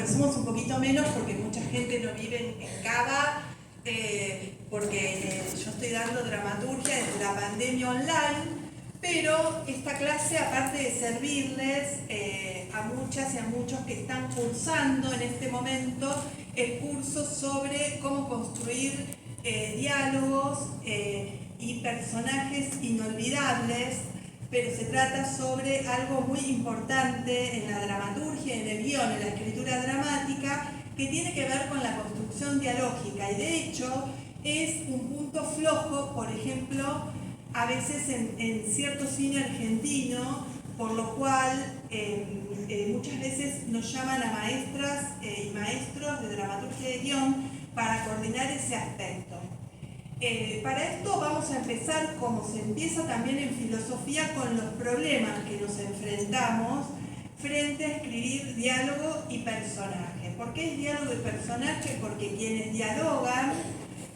somos un poquito menos porque mucha gente no vive en Cava, porque yo estoy dando dramaturgia desde la pandemia online, pero esta clase, aparte de servirles a muchas y a muchos que están cursando en este momento el curso sobre cómo construir diálogos y personajes inolvidables, pero se trata sobre algo muy importante en la dramaturgia, en el guión, en la escritura dramática, que tiene que ver con la construcción dialógica, y de hecho es un punto flojo, por ejemplo, a veces en cierto cine argentino, por lo cual muchas veces nos llaman a maestras y maestros de dramaturgia de guión para coordinar ese aspecto. Para esto vamos a empezar, como se empieza también en filosofía, con los problemas que nos enfrentamos frente a escribir diálogo y personaje. ¿Por qué es diálogo y personaje? Porque quienes dialogan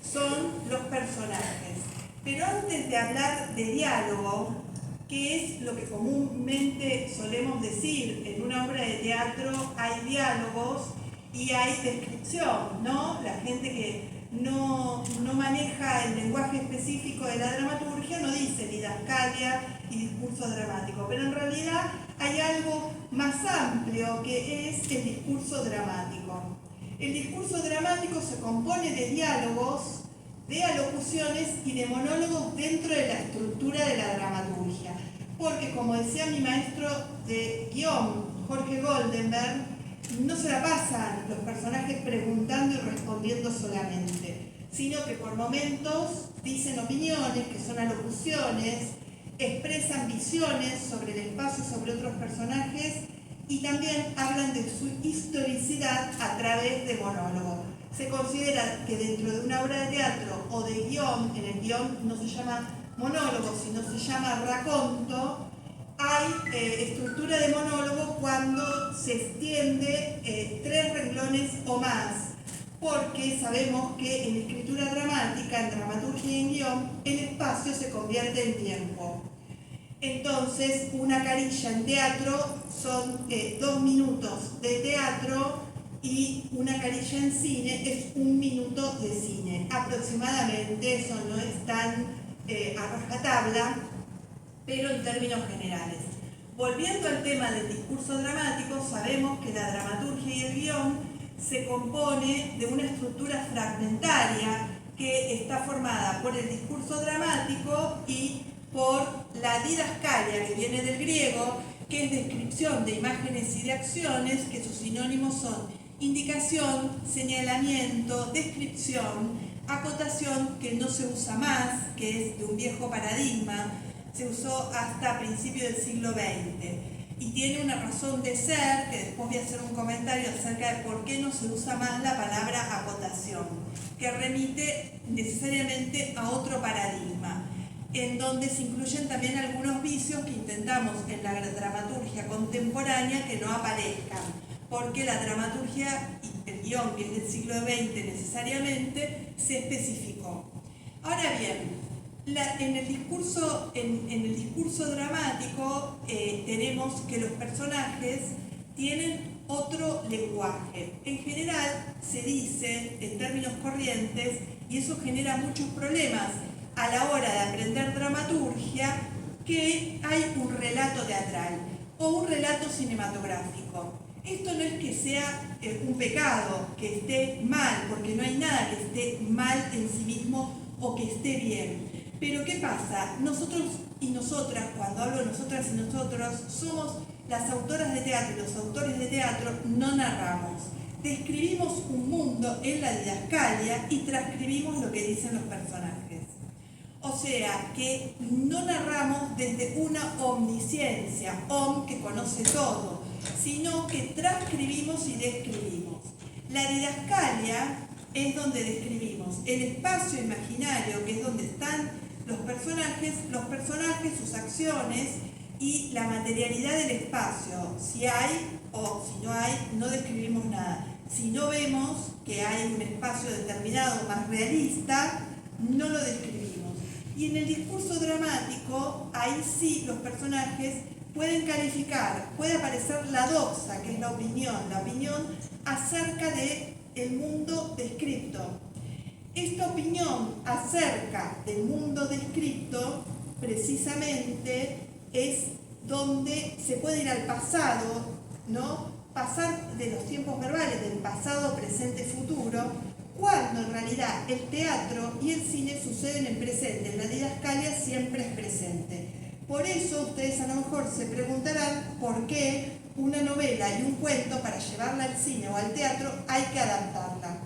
son los personajes. Pero antes de hablar de diálogo, que es lo que comúnmente solemos decir en una obra de teatro, hay diálogos y hay descripción, ¿no? La gente que no maneja el lenguaje específico de la dramaturgia no dice didascalia y discurso dramático, pero en realidad hay algo más amplio que es el discurso dramático. El discurso dramático se compone de diálogos, de alocuciones y de monólogos dentro de la estructura de la dramaturgia, porque como decía mi maestro de guión, Jorge Goldenberg, no se la pasan los personajes preguntando y respondiendo solamente, sino que por momentos dicen opiniones, que son alocuciones, expresan visiones sobre el espacio, sobre otros personajes, y también hablan de su historicidad a través de monólogos. Se considera que dentro de una obra de teatro o de guión, en el guión no se llama monólogo, sino se llama raconto, hay estructura de monólogo cuando se extiende 3 renglones o más, porque sabemos que en escritura dramática, en dramaturgia y en guión, el espacio se convierte en tiempo. Entonces, una carilla en teatro son 2 minutos de teatro y una carilla en cine es 1 minuto de cine. Aproximadamente, eso no es tan a rajatabla, pero en términos generales. Volviendo al tema del discurso dramático, sabemos que la dramaturgia y el guión se compone de una estructura fragmentaria que está formada por el discurso dramático y por la didascalia, que viene del griego, que es descripción de imágenes y de acciones, que sus sinónimos son indicación, señalamiento, descripción, acotación, que no se usa más, que es de un viejo paradigma, se usó hasta principios del siglo XX y tiene una razón de ser, que después voy a hacer un comentario acerca de por qué no se usa más la palabra acotación, que remite necesariamente a otro paradigma, en donde se incluyen también algunos vicios que intentamos en la dramaturgia contemporánea que no aparezcan, porque la dramaturgia y el guión, que es del siglo XX necesariamente, se especificó. Ahora bien, en el discurso dramático tenemos que los personajes tienen otro lenguaje. En general se dice, en términos corrientes, y eso genera muchos problemas a la hora de aprender dramaturgia, que hay un relato teatral o un relato cinematográfico. Esto no es que sea un pecado, que esté mal, porque no hay nada que esté mal en sí mismo o que esté bien. Pero ¿qué pasa? Nosotros y nosotras, cuando hablo nosotras y nosotros, somos las autoras de teatro y los autores de teatro, no narramos. Describimos un mundo en la didascalia y transcribimos lo que dicen los personajes. O sea, que no narramos desde una omnisciencia, que conoce todo, sino que transcribimos y describimos. La didascalia es donde describimos el espacio imaginario, que es donde están los personajes, sus acciones y la materialidad del espacio. Si hay o si no hay, no describimos nada. Si no vemos que hay un espacio determinado más realista, no lo describimos. Y en el discurso dramático, ahí sí los personajes pueden calificar, puede aparecer la doxa, que es la opinión acerca del mundo descripto. Esta opinión acerca del mundo descripto, precisamente, es donde se puede ir al pasado, ¿no? Pasar de los tiempos verbales, del pasado, presente, futuro, cuando en realidad el teatro y el cine suceden en presente, en la didascalia siempre es presente. Por eso ustedes a lo mejor se preguntarán por qué una novela y un cuento, para llevarla al cine o al teatro, hay que adaptarla,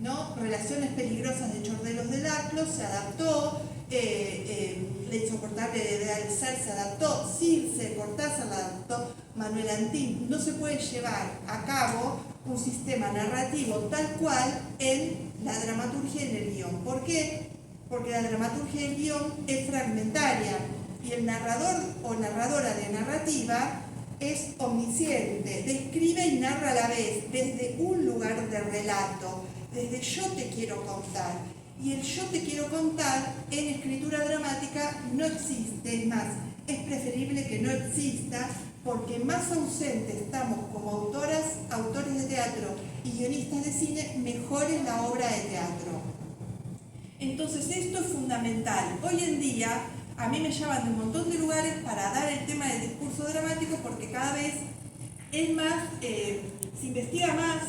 ¿no? Relaciones peligrosas de Chordelos del Atlo se adaptó, La insoportable idea del ser se adaptó, Circe, Cortázar la adaptó, Manuel Antín. No se puede llevar a cabo un sistema narrativo tal cual en la dramaturgia y en el guión. ¿Por qué? Porque la dramaturgia y el guión es fragmentaria y el narrador o narradora de narrativa es omnisciente, describe y narra a la vez desde un lugar de relato, desde yo te quiero contar. Y el yo te quiero contar en escritura dramática no existe, es más, es preferible que no exista, porque más ausentes estamos como autores de teatro y guionistas de cine, mejor es la obra de teatro. Entonces esto es fundamental. Hoy en día a mí me llaman de un montón de lugares para dar el tema del discurso dramático, porque cada vez es más, se investiga más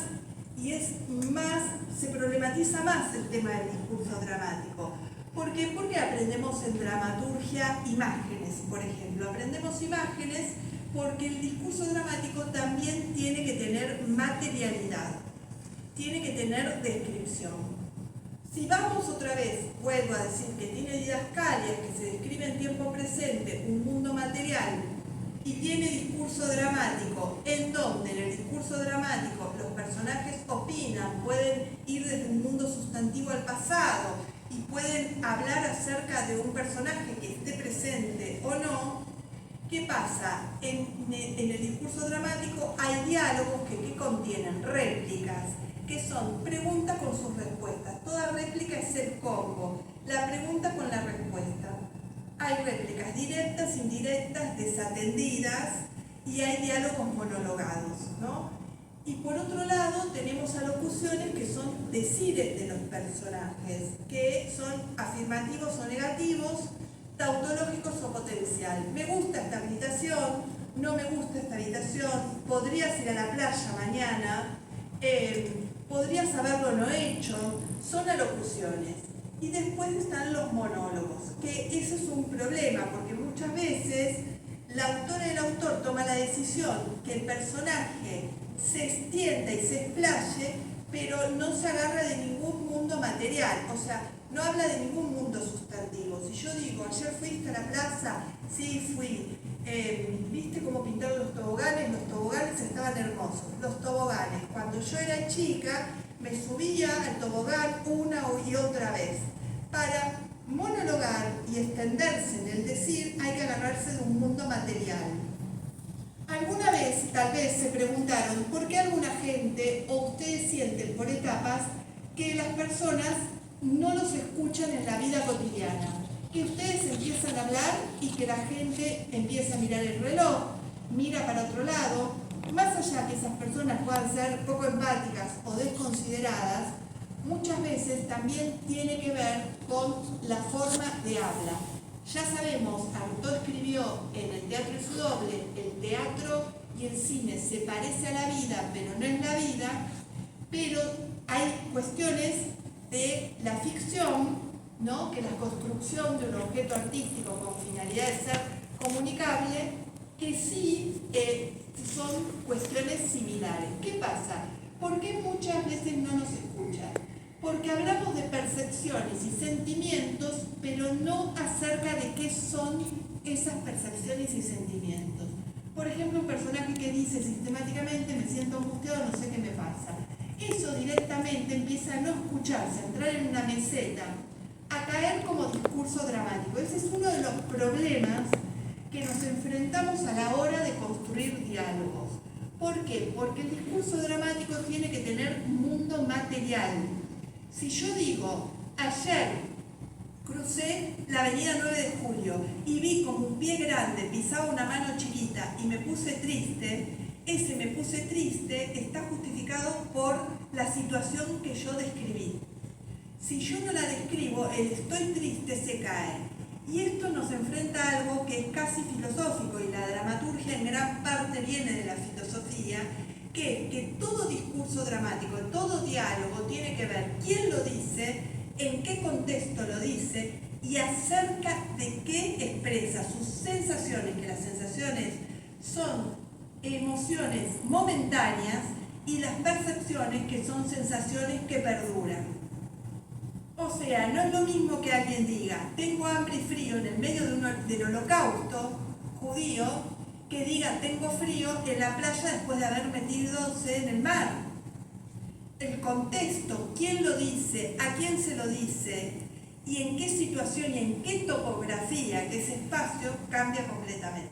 y es más, se problematiza más el tema del discurso dramático. ¿Por qué? Porque aprendemos en dramaturgia imágenes, por ejemplo. Aprendemos imágenes porque el discurso dramático también tiene que tener materialidad, tiene que tener descripción. Si vamos otra vez, vuelvo a decir que tiene didascalias, que se describe en tiempo presente un mundo material y tiene discurso dramático, en donde en el discurso dramático los personajes opinan, pueden ir desde un mundo sustantivo al pasado y pueden hablar acerca de un personaje que esté presente o no, ¿qué pasa? En el discurso dramático hay diálogos que contienen réplicas, que son preguntas con sus respuestas. Toda réplica es el combo, la pregunta con la respuesta. Hay réplicas directas, indirectas, desatendidas y hay diálogos monologados, ¿no? Y por otro lado tenemos alocuciones que son decires de los personajes, que son afirmativos o negativos, tautológicos o potencial. Me gusta esta habitación, no me gusta esta habitación, podrías ir a la playa mañana, podrías haberlo no hecho, son alocuciones. Y después están los monólogos, que eso es un problema, porque muchas veces la autora y el autor toma la decisión que el personaje se extienda y se explaye, pero no se agarra de ningún mundo material, o sea, no habla de ningún mundo sustantivo. Si yo digo, ayer fuiste a la plaza, sí fui, ¿viste cómo pintaron los toboganes? Los toboganes estaban hermosos. Los toboganes, cuando yo era chica, me subía al tobogán una y otra vez. Para monologar y extenderse en el decir, hay que agarrarse de un mundo material. ¿Alguna vez, tal vez, se preguntaron por qué alguna gente, o ustedes sienten por etapas, que las personas no los escuchan en la vida cotidiana? Que ustedes empiezan a hablar y que la gente empieza a mirar el reloj, mira para otro lado. Más allá que esas personas puedan ser poco empáticas o desconsideradas, muchas veces también tiene que ver con la forma de habla. Ya sabemos, Artaud escribió en El teatro y su doble, el teatro y el cine se parece a la vida, pero no es la vida, pero hay cuestiones de la ficción, ¿no? Que la construcción de un objeto artístico con finalidad de ser comunicable, que sí son cuestiones similares. ¿Qué pasa? ¿Por qué muchas veces no nos escuchan? Porque hablamos de percepciones y sentimientos, pero no acerca de qué son esas percepciones y sentimientos. Por ejemplo, un personaje que dice sistemáticamente, me siento angustiado, no sé qué me pasa. Eso directamente empieza a no escucharse, a entrar en una meseta, a caer como discurso dramático. Ese es uno de los problemas que nos enfrentamos a la hora de construir diálogos. ¿Por qué? Porque el discurso dramático tiene que tener mundo material. Si yo digo, ayer crucé la avenida 9 de Julio y vi como un pie grande pisaba una mano chiquita y me puse triste, ese me puse triste está justificado por la situación que yo describí. Si yo no la describo, el estoy triste se cae. Y esto nos enfrenta a algo que es casi filosófico, y la dramaturgia en gran parte viene de la filosofía, que todo discurso dramático, todo diálogo tiene que ver quién lo dice, en qué contexto lo dice y acerca de qué expresa sus sensaciones, que las sensaciones son emociones momentáneas y las percepciones que son sensaciones que perduran. O sea, no es lo mismo que alguien diga, tengo hambre y frío en el medio del holocausto judío, que diga, tengo frío en la playa después de haber metidose en el mar. El contexto, quién lo dice, a quién se lo dice, y en qué situación y en qué topografía ese espacio cambia completamente.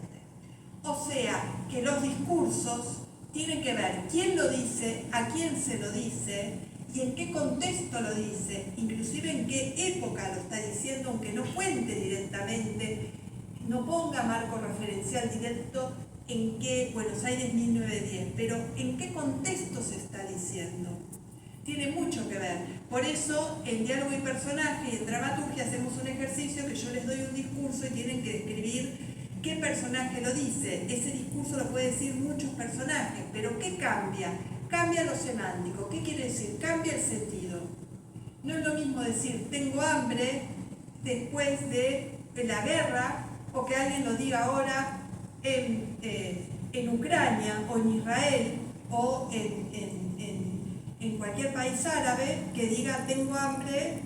O sea, que los discursos tienen que ver quién lo dice, a quién se lo dice, y en qué contexto lo dice, inclusive en qué época lo está diciendo, aunque no cuente directamente, no ponga marco referencial directo en qué Buenos Aires 1910, pero en qué contexto se está diciendo. Tiene mucho que ver. Por eso, en diálogo y personaje y en dramaturgia hacemos un ejercicio que yo les doy un discurso y tienen que describir qué personaje lo dice. Ese discurso lo puede decir muchos personajes, pero ¿qué cambia? Cambia lo semántico. ¿Qué quiere decir? Cambia el sentido. No es lo mismo decir tengo hambre después de la guerra o que alguien lo diga ahora en Ucrania o en Israel o en cualquier país árabe, que diga tengo hambre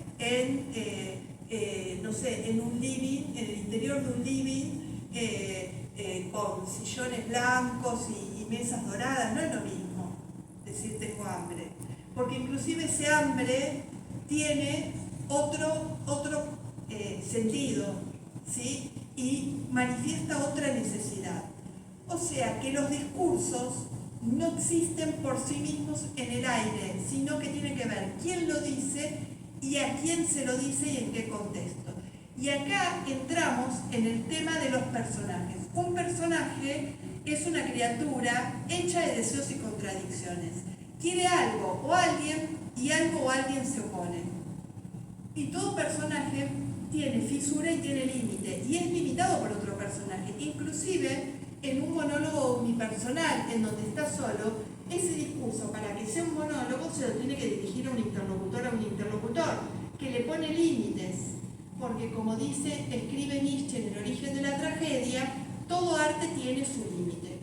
no sé, en un living, en el interior de un living con sillones blancos y mesas doradas. No es lo mismo decir tengo hambre, porque inclusive ese hambre tiene otro sentido, ¿sí? Y manifiesta otra necesidad. O sea que los discursos no existen por sí mismos en el aire, sino que tiene que ver quién lo dice y a quién se lo dice y en qué contexto. Y acá entramos en el tema de los personajes. Un personaje es una criatura hecha de deseos y contradicciones. Quiere algo o alguien y algo o alguien se opone. Y todo personaje tiene fisura y tiene límite, y es limitado por otro personaje. Inclusive en un monólogo unipersonal en donde está solo, ese discurso, para que sea un monólogo, se lo tiene que dirigir a un interlocutor que le pone límites, porque como escribe Nietzsche en El origen de la tragedia, todo arte tiene su límite.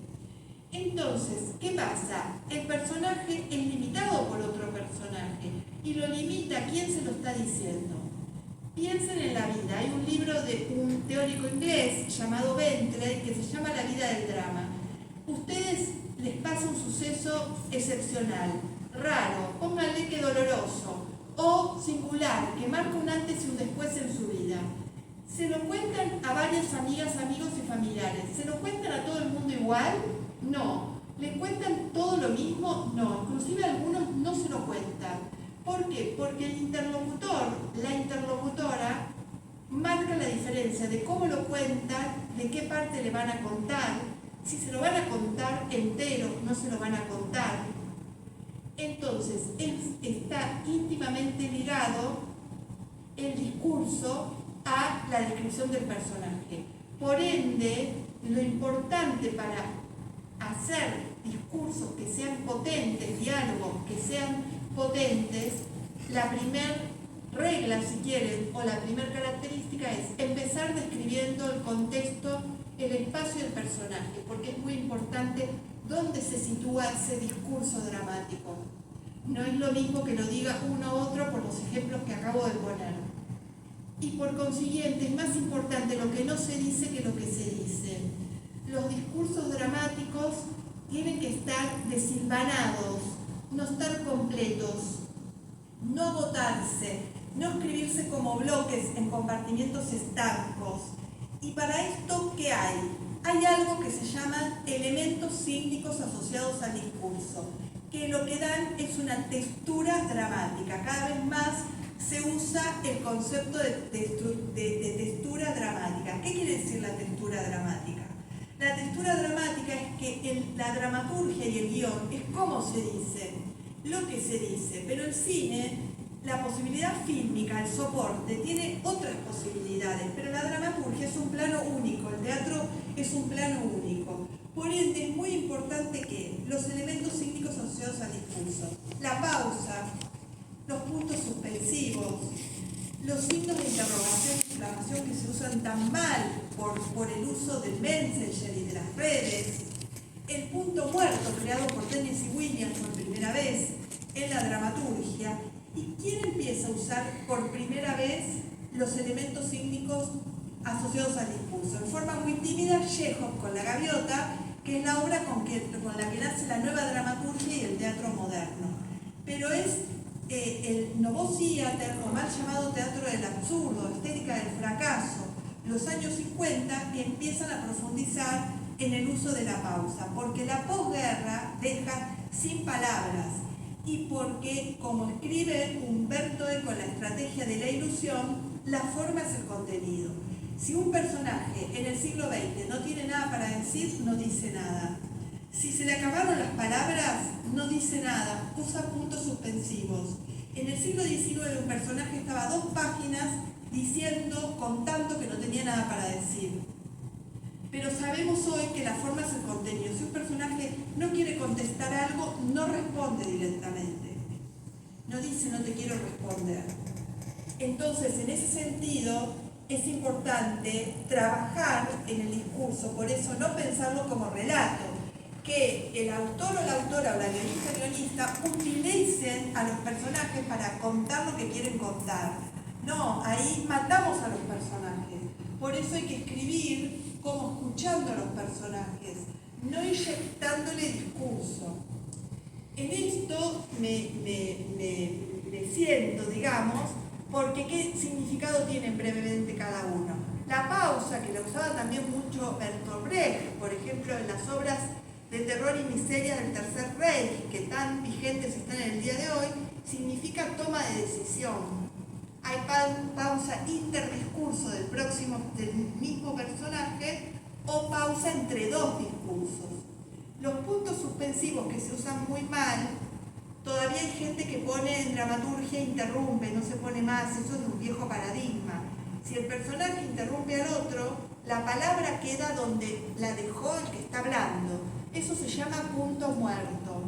Entonces, ¿qué pasa? El personaje es limitado por otro personaje y lo limita a quién se lo está diciendo. Piensen en la vida. Hay un libro de un teórico inglés llamado Bentley que se llama La vida del drama. Ustedes les pasa un suceso excepcional, raro, pónganle que doloroso, o singular, que marca un antes y un después en su vida. Se lo cuentan a varias amigas, amigos y familiares. ¿Se lo cuentan a todo el mundo igual? No. ¿Le cuentan todo lo mismo? No. Inclusive algunos no se lo cuentan. ¿Por qué? Porque el interlocutor, la interlocutora, marca la diferencia de cómo lo cuentan, de qué parte le van a contar, si se lo van a contar entero, no se lo van a contar. Entonces, está íntimamente ligado el discurso a la descripción del personaje. Por ende, lo importante para hacer discursos que sean potentes, diálogos que sean potentes, la primera regla, si quieren, o la primera característica es empezar describiendo el contexto, el espacio del personaje, porque es muy importante dónde se sitúa ese discurso dramático. No es lo mismo que lo diga uno u otro por los ejemplos que acabo de poner. Y por consiguiente es más importante lo que no se dice que lo que se dice. Los discursos dramáticos tienen que estar desilvanados, no estar completos, no agotarse, no escribirse como bloques en compartimientos estancos. Y para esto, ¿qué hay? Hay algo que se llaman elementos sínticos asociados al discurso, que lo que dan es una textura dramática. Cada vez más se usa el concepto de textura dramática. ¿Qué quiere decir la textura dramática? La textura dramática es que la dramaturgia y el guión es cómo se dice, lo que se dice, pero el cine, la posibilidad fílmica, el soporte, tiene otras posibilidades, pero la dramaturgia es un plano único, el teatro es un plano único. Por ende, es muy importante que los elementos sísmicos asociados al discurso, la pausa, los puntos suspensivos, los signos de interrogación y exclamación que se usan tan mal por el uso del Messenger y de las redes, el punto muerto creado por Tennessee Williams por primera vez en la dramaturgia, y quién empieza a usar por primera vez los elementos sísmicos asociados al discurso. En forma muy tímida, Chekhov con La Gaviota, que es la obra con la que nace la nueva dramaturgia y el teatro moderno. Pero es el Nouveau Theater, o mal llamado teatro del absurdo, estética del fracaso, los años 50, que empiezan a profundizar en el uso de la pausa, porque la posguerra deja sin palabras y porque, como escribe Humberto Eco en La estrategia de la ilusión, la forma es el contenido. Si un personaje en el siglo XX no tiene nada para decir, no dice nada. Si se le acabaron las palabras, no dice nada, usa puntos suspensivos. En el siglo XIX un personaje estaba 2 páginas diciendo, contando que no tenía nada para decir. Pero sabemos hoy que la forma es el contenido. Si un personaje no quiere contestar algo, no responde directamente. No dice, no te quiero responder. Entonces, en ese sentido, es importante trabajar en el discurso, por eso no pensarlo como relato, que el autor o la autora o la guionista utilicen a los personajes para contar lo que quieren contar. No, ahí matamos a los personajes. Por eso hay que escribir como escuchando a los personajes, no inyectándole discurso. En esto me siento, digamos, porque ¿qué significado tienen brevemente cada uno? La pausa, que la usaba también mucho Bertolt Brecht, por ejemplo, en las obras de terror y miseria del Tercer Reich, que tan vigentes están en el día de hoy, significa toma de decisión. Hay pausa interdiscurso del mismo personaje o pausa entre 2 discursos. Los puntos suspensivos, que se usan muy mal, todavía hay gente que pone en dramaturgia, interrumpe, no se pone más, eso es un viejo paradigma. Si el personaje interrumpe al otro, la palabra queda donde la dejó el que está hablando. Eso se llama punto muerto.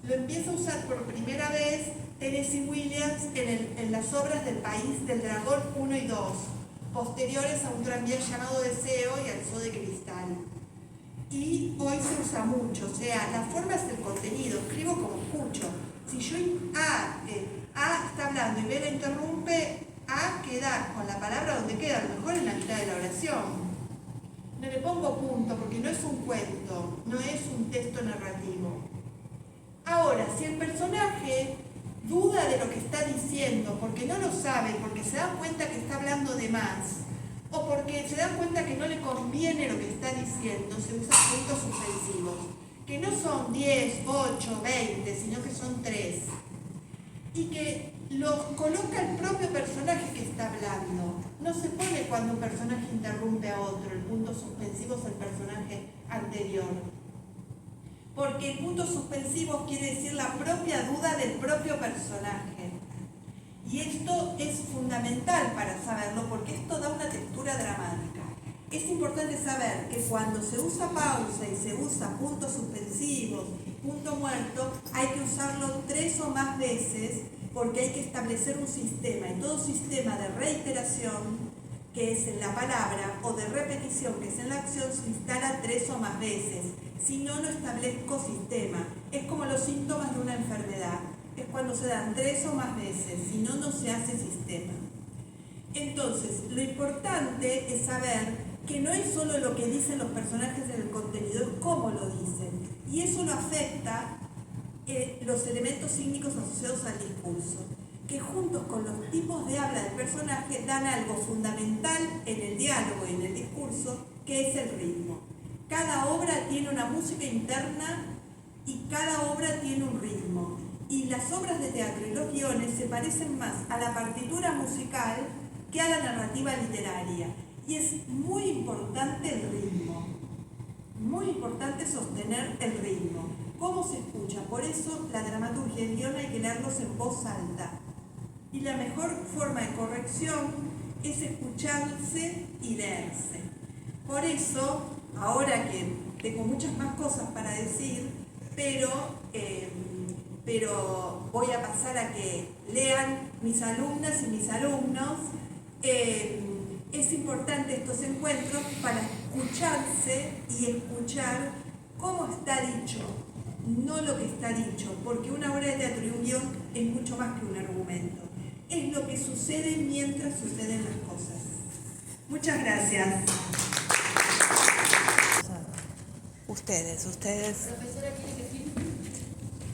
Lo empieza a usar por primera vez Tennessee Williams en las obras del País del Dragón 1 y 2, posteriores a Un tranvía llamado Deseo y al Zoo de Cristal. Y hoy se usa mucho, o sea, la forma es el contenido, escribo como escucho. Si yo A está hablando y B la interrumpe, A queda con la palabra donde queda, a lo mejor en la mitad de la oración. No le pongo punto porque no es un cuento, no es un texto narrativo. Ahora, si el personaje duda de lo que está diciendo porque no lo sabe, porque se da cuenta que está hablando de más, o porque se da cuenta que no le conviene lo que está diciendo, se usan puntos suspensivos, que no son 10, 8, 20, sino que son 3, y que los coloca el propio personaje que está hablando. No se pone cuando un personaje interrumpe a otro, el punto suspensivo es el personaje anterior. Porque el punto suspensivo quiere decir la propia duda del propio personaje. Y esto es fundamental para saberlo porque esto da una textura dramática. Es importante saber que cuando se usa pausa y se usa puntos suspensivos, punto muerto, hay que usarlo 3 o más veces porque hay que establecer un sistema. Y todo sistema de reiteración, que es en la palabra, o de repetición, que es en la acción, se instala 3 o más veces. Si no, no establezco sistema. Es como los síntomas de una enfermedad. Es cuando se dan 3 o más veces, si no, no se hace sistema. Entonces, lo importante es saber que no es solo lo que dicen los personajes en el contenido, es cómo lo dicen. Y eso lo afecta los elementos sísmicos asociados al discurso, que juntos con los tipos de habla del personaje dan algo fundamental en el diálogo y en el discurso, que es el ritmo. Cada obra tiene una música interna y cada obra tiene un ritmo. Y las obras de teatro y los guiones se parecen más a la partitura musical que a la narrativa literaria. Y es muy importante el ritmo, muy importante sostener el ritmo. ¿Cómo se escucha? Por eso la dramaturgia y el guión hay que leerlos en voz alta. Y la mejor forma de corrección es escucharse y leerse. Por eso, ahora que tengo muchas más cosas para decir, pero voy a pasar a que lean mis alumnas y mis alumnos. Es importante estos encuentros para escucharse y escuchar cómo está dicho, no lo que está dicho, porque una obra de teatro y un guión es mucho más que un argumento. Es lo que sucede mientras suceden las cosas. Muchas gracias. Ustedes. Profesora,